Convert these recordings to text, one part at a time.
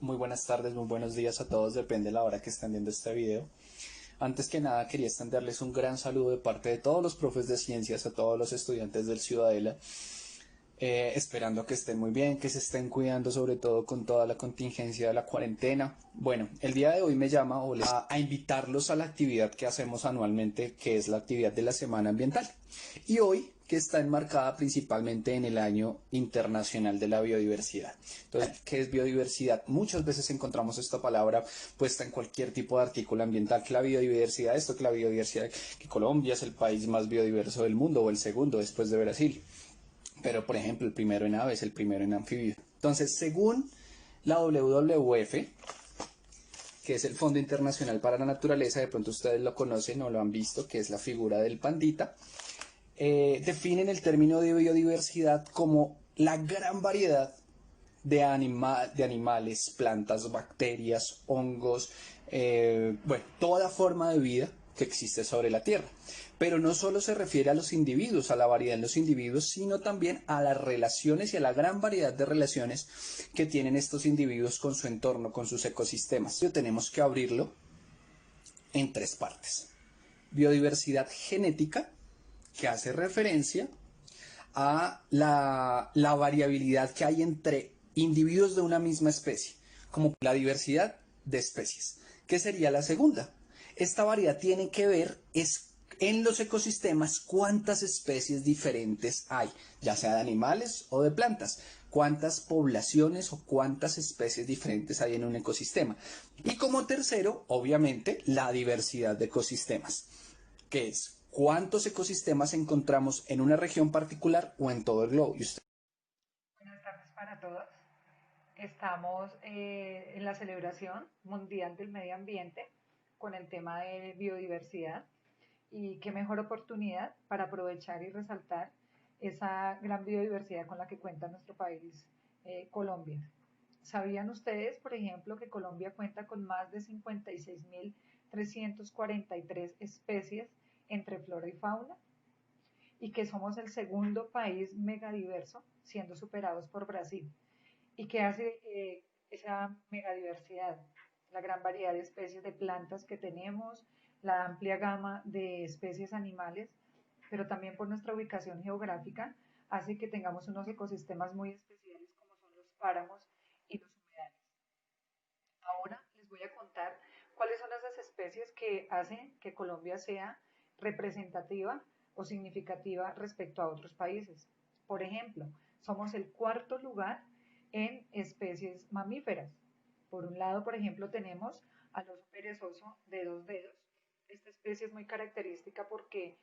muy buenas tardes, muy buenos días a todos, depende de la hora que estén viendo este video. Antes que nada quería extenderles un gran saludo de parte de todos los profes de ciencias, a todos los estudiantes del Ciudadela, esperando que estén muy bien, que se estén cuidando sobre todo con toda la contingencia de la cuarentena. Bueno, el día de hoy me llama a invitarlos a la actividad que hacemos anualmente, que es la actividad de la Semana Ambiental. Y hoy, que está enmarcada principalmente en el Año Internacional de la Biodiversidad. Entonces, ¿qué es biodiversidad? Muchas veces encontramos esta palabra puesta en cualquier tipo de artículo ambiental, que la biodiversidad, que la biodiversidad, que Colombia es el país más biodiverso del mundo, o el segundo después de Brasil. Pero, por ejemplo, el primero en aves, el primero en anfibios. Entonces, según la WWF, que es el Fondo Internacional para la Naturaleza, de pronto ustedes lo conocen o lo han visto, que es la figura del pandita, definen el término de biodiversidad como la gran variedad de animales, plantas, bacterias, hongos, bueno, toda forma de vida que existe sobre la Tierra. Pero no solo se refiere a los individuos, a la variedad en los individuos, sino también a las relaciones y a la gran variedad de relaciones que tienen estos individuos con su entorno, con sus ecosistemas. Tenemos que abrirlo en tres partes. Biodiversidad genética, que hace referencia a la variabilidad que hay entre individuos de una misma especie, como la diversidad de especies. ¿Qué sería la segunda? Esta variedad tiene que ver en los ecosistemas cuántas especies diferentes hay, ya sea de animales o de plantas, cuántas poblaciones o cuántas especies diferentes hay en un ecosistema. Y como tercero, obviamente, la diversidad de ecosistemas, que es cuántos ecosistemas encontramos en una región particular o en todo el globo. Buenas tardes para todos. Estamos en la celebración mundial del medio ambiente con el tema de biodiversidad y qué mejor oportunidad para aprovechar y resaltar esa gran biodiversidad con la que cuenta nuestro país, Colombia. ¿Sabían ustedes, por ejemplo, que Colombia cuenta con más de 56.343 especies entre flora y fauna? Y que somos el segundo país megadiverso, siendo superados por Brasil. ¿Y qué hace esa megadiversidad? La gran variedad de especies de plantas que tenemos, la amplia gama de especies animales, pero también por nuestra ubicación geográfica, hace que tengamos unos ecosistemas muy especiales como son los páramos y los humedales. Ahora les voy a contar cuáles son esas especies que hacen que Colombia sea representativa o significativa respecto a otros países. Por ejemplo, somos el cuarto lugar en especies mamíferas. Por un lado, por ejemplo, tenemos al oso perezoso de dos dedos. Esta especie es muy característica porque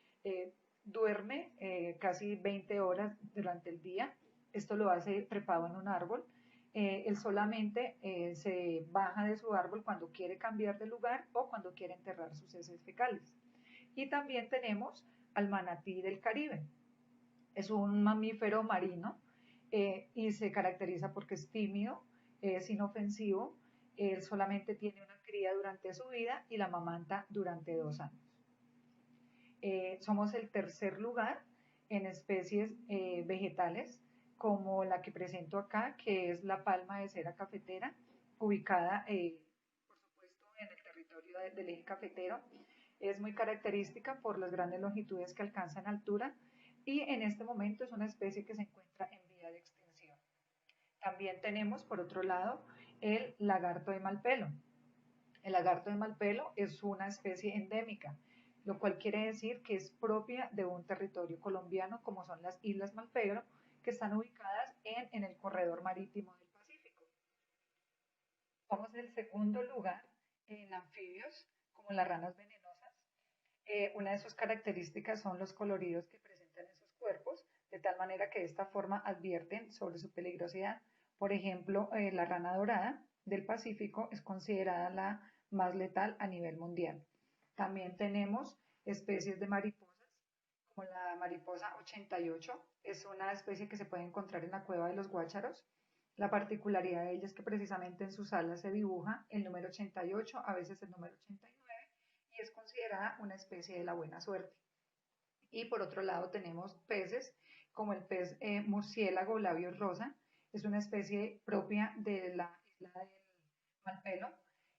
duerme casi 20 horas durante el día. Esto lo hace trepado en un árbol. Él solamente se baja de su árbol cuando quiere cambiar de lugar o cuando quiere enterrar sus heces fecales. Y también tenemos al manatí del Caribe. Es un mamífero marino y se caracteriza porque es tímido, es inofensivo, él solamente tiene una cría durante su vida y la mamanta durante 2 años. Somos el tercer lugar en especies vegetales, como la que presento acá, que es la palma de cera cafetera, ubicada, por supuesto, en el territorio del eje cafetero. Es muy característica por las grandes longitudes que alcanza en altura y en este momento es una especie que se encuentra en vía de extinción. También tenemos, por otro lado, el lagarto de mal pelo. El lagarto de mal pelo es una especie endémica, lo cual quiere decir que es propia de un territorio colombiano como son las Islas Malpelo, que están ubicadas en el corredor marítimo del Pacífico. Somos el segundo lugar en anfibios, como las ranas venenosas. Una de sus características son los coloridos que presentan en sus cuerpos, de tal manera que de esta forma advierten sobre su peligrosidad. Por ejemplo, la rana dorada del Pacífico es considerada la más letal a nivel mundial. También tenemos especies de mariposas, como la mariposa 88, es una especie que se puede encontrar en la cueva de los Guácharos. La particularidad de ella es que precisamente en sus alas se dibuja el número 88, a veces el número 89, y es considerada una especie de la buena suerte. Y por otro lado tenemos peces como el pez murciélago labios rosa, es una especie propia de la isla al pelo,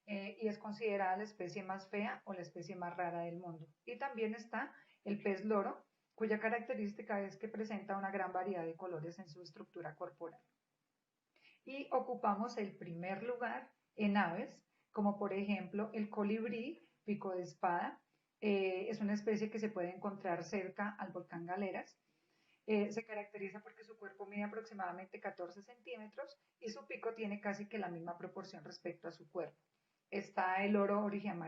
y es considerada la especie más fea o la especie más rara del mundo. Y también está el pez loro, cuya característica es que presenta una gran variedad de colores en su estructura corporal. Y ocupamos el primer lugar en aves, como por ejemplo el colibrí pico de espada. Es una especie que se puede encontrar cerca al volcán Galeras. Se caracteriza porque su cuerpo mide aproximadamente 14 centímetros y su pico tiene casi que la misma proporción respecto a su cuerpo. Está el oro origen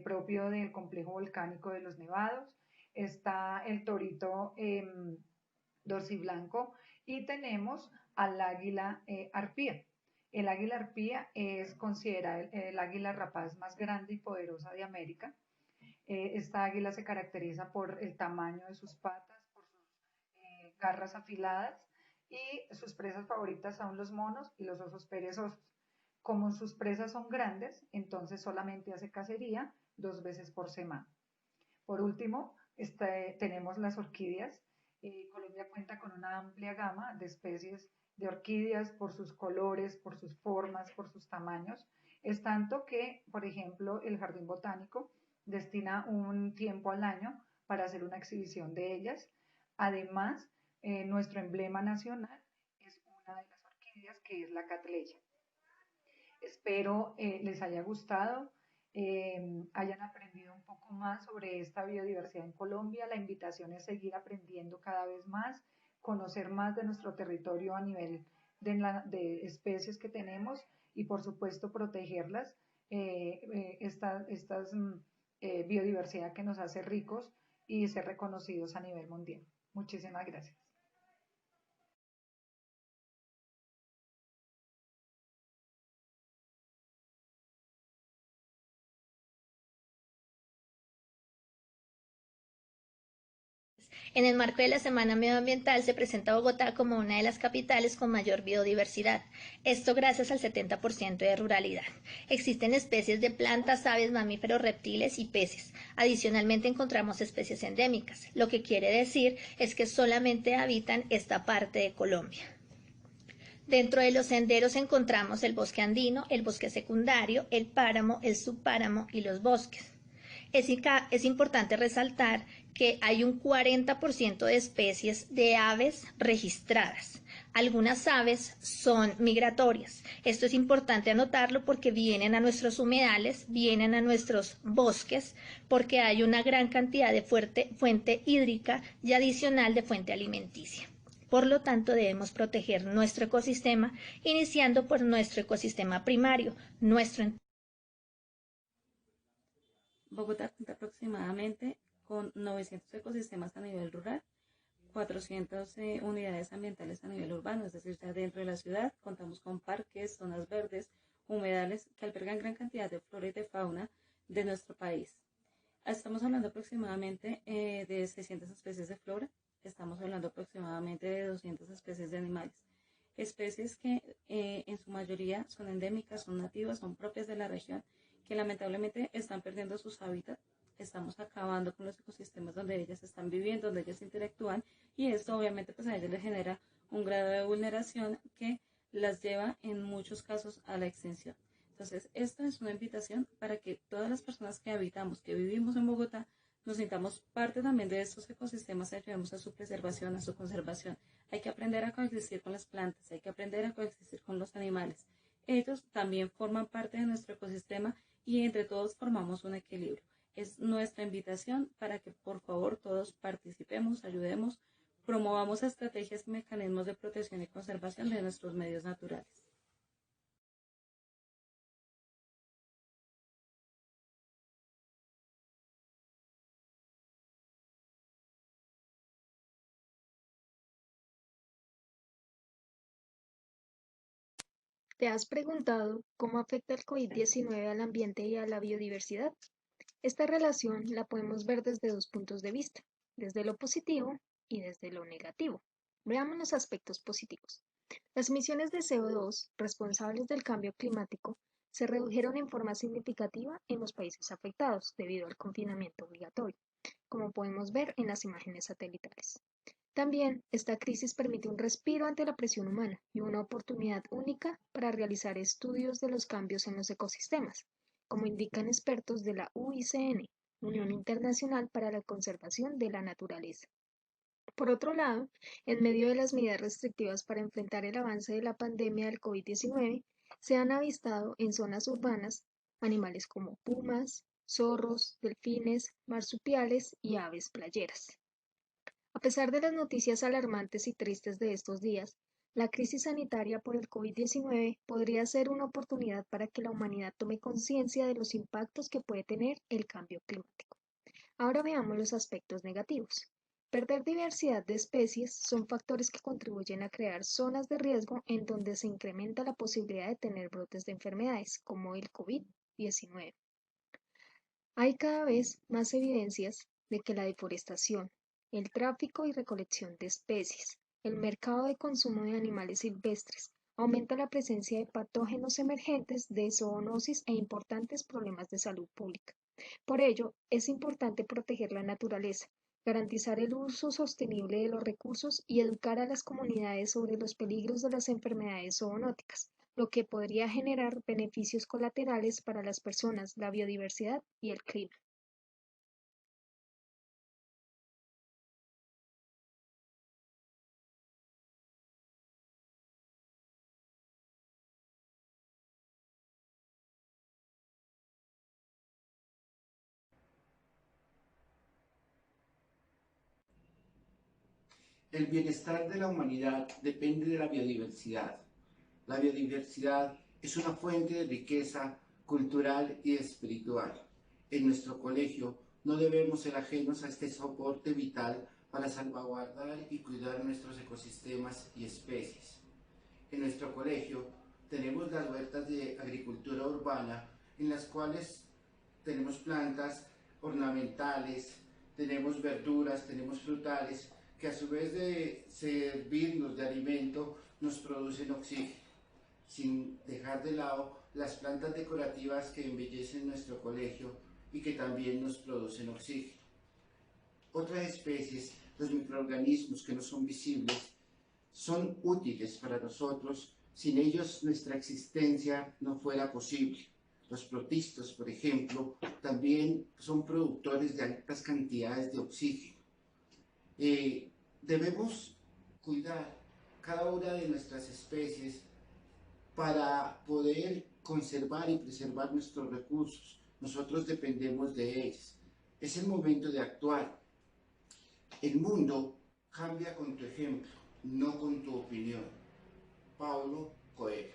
propio del complejo volcánico de los Nevados. Está el torito dorsiblanco y tenemos al águila arpía. El águila arpía es considerada el águila rapaz más grande y poderosa de América. Esta águila se caracteriza por el tamaño de sus patas, por sus garras afiladas y sus presas favoritas son los monos y los osos perezosos. Como sus presas son grandes, entonces solamente hace cacería 2 veces por semana. Por último, tenemos las orquídeas. Colombia cuenta con una amplia gama de especies de orquídeas por sus colores, por sus formas, por sus tamaños. Es tanto que, por ejemplo, el Jardín Botánico destina un tiempo al año para hacer una exhibición de ellas. Además, nuestro emblema nacional es una de las orquídeas que es la catleya. Espero les haya gustado, hayan aprendido un poco más sobre esta biodiversidad en Colombia. La invitación es seguir aprendiendo cada vez más, conocer más de nuestro territorio a nivel de especies que tenemos y por supuesto protegerlas, estas biodiversidad que nos hace ricos y ser reconocidos a nivel mundial. Muchísimas gracias. En el marco de la Semana Medioambiental se presenta a Bogotá como una de las capitales con mayor biodiversidad, esto gracias al 70% de ruralidad. Existen especies de plantas, aves, mamíferos, reptiles y peces. Adicionalmente encontramos especies endémicas, lo que quiere decir es que solamente habitan esta parte de Colombia. Dentro de los senderos encontramos el bosque andino, el bosque secundario, el páramo, el subpáramo y los bosques. Es importante resaltar que hay un 40% de especies de aves registradas. Algunas aves son migratorias. Esto es importante anotarlo porque vienen a nuestros humedales, vienen a nuestros bosques, porque hay una gran cantidad de fuente hídrica y adicional de fuente alimenticia. Por lo tanto, debemos proteger nuestro ecosistema, iniciando por nuestro ecosistema primario, nuestro entorno. Bogotá cuenta aproximadamente con 900 ecosistemas a nivel rural, 400 unidades ambientales a nivel urbano, es decir, ya dentro de la ciudad contamos con parques, zonas verdes, humedales que albergan gran cantidad de flora y de fauna de nuestro país. Estamos hablando aproximadamente de 600 especies de flora, estamos hablando aproximadamente de 200 especies de animales, especies que en su mayoría son endémicas, son nativas, son propias de la región, que lamentablemente están perdiendo sus hábitats. Estamos acabando con los ecosistemas donde ellas están viviendo, donde ellas interactúan, y esto obviamente pues a ellas les genera un grado de vulneración que las lleva en muchos casos a la extinción. Entonces, esta es una invitación para que todas las personas que habitamos, que vivimos en Bogotá, nos sintamos parte también de estos ecosistemas y ayudemos a su preservación, a su conservación. Hay que aprender a coexistir con las plantas, hay que aprender a coexistir con los animales. Ellos también forman parte de nuestro ecosistema y entre todos formamos un equilibrio. Es nuestra invitación para que por favor todos participemos, ayudemos, promovamos estrategias y mecanismos de protección y conservación de nuestros medios naturales. ¿Te has preguntado cómo afecta el COVID-19 al ambiente y a la biodiversidad? Esta relación la podemos ver desde dos puntos de vista, desde lo positivo y desde lo negativo. Veamos los aspectos positivos. Las emisiones de CO2 responsables del cambio climático se redujeron en forma significativa en los países afectados debido al confinamiento obligatorio, como podemos ver en las imágenes satelitales. También, esta crisis permite un respiro ante la presión humana y una oportunidad única para realizar estudios de los cambios en los ecosistemas, como indican expertos de la UICN, Unión Internacional para la Conservación de la Naturaleza. Por otro lado, en medio de las medidas restrictivas para enfrentar el avance de la pandemia del COVID-19, se han avistado en zonas urbanas animales como pumas, zorros, delfines, marsupiales y aves playeras. A pesar de las noticias alarmantes y tristes de estos días, la crisis sanitaria por el COVID-19 podría ser una oportunidad para que la humanidad tome conciencia de los impactos que puede tener el cambio climático. Ahora veamos los aspectos negativos. Perder diversidad de especies son factores que contribuyen a crear zonas de riesgo en donde se incrementa la posibilidad de tener brotes de enfermedades como el COVID-19. Hay cada vez más evidencias de que la deforestación, el tráfico y recolección de especies, el mercado de consumo de animales silvestres, aumenta la presencia de patógenos emergentes de zoonosis e importantes problemas de salud pública. Por ello, es importante proteger la naturaleza, garantizar el uso sostenible de los recursos y educar a las comunidades sobre los peligros de las enfermedades zoonóticas, lo que podría generar beneficios colaterales para las personas, la biodiversidad y el clima. El bienestar de la humanidad depende de la biodiversidad. La biodiversidad es una fuente de riqueza cultural y espiritual. En nuestro colegio no debemos ser ajenos a este soporte vital para salvaguardar y cuidar nuestros ecosistemas y especies. En nuestro colegio tenemos las huertas de agricultura urbana en las cuales tenemos plantas ornamentales, tenemos verduras, tenemos frutales que a su vez de servirnos de alimento nos producen oxígeno, sin dejar de lado las plantas decorativas que embellecen nuestro colegio y que también nos producen oxígeno. Otras especies, los microorganismos que no son visibles, son útiles para nosotros. Sin ellos nuestra existencia no fuera posible. Los protistos, por ejemplo, también son productores de altas cantidades de oxígeno. Debemos cuidar cada una de nuestras especies para poder conservar y preservar nuestros recursos. Nosotros dependemos de ellas. Es el momento de actuar. El mundo cambia con tu ejemplo, no con tu opinión. Paulo Coelho.